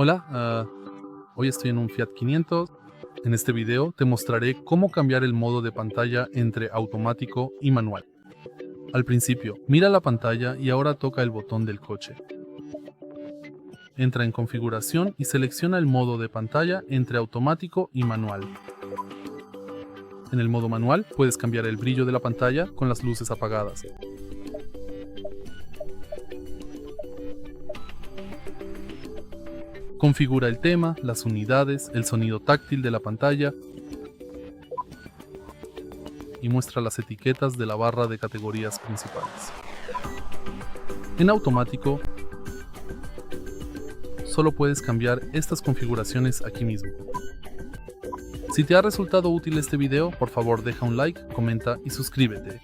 Hola, hoy estoy en un Fiat 500. En este video te mostraré cómo cambiar el modo de pantalla entre automático y manual. Al principio, mira la pantalla y ahora toca el botón del coche. Entra en configuración y selecciona el modo de pantalla entre automático y manual. En el modo manual puedes cambiar el brillo de la pantalla con las luces apagadas. Configura el tema, las unidades, el sonido táctil de la pantalla y muestra las etiquetas de la barra de categorías principales. En automático, solo puedes cambiar estas configuraciones aquí mismo. Si te ha resultado útil este video, por favor deja un like, comenta y suscríbete.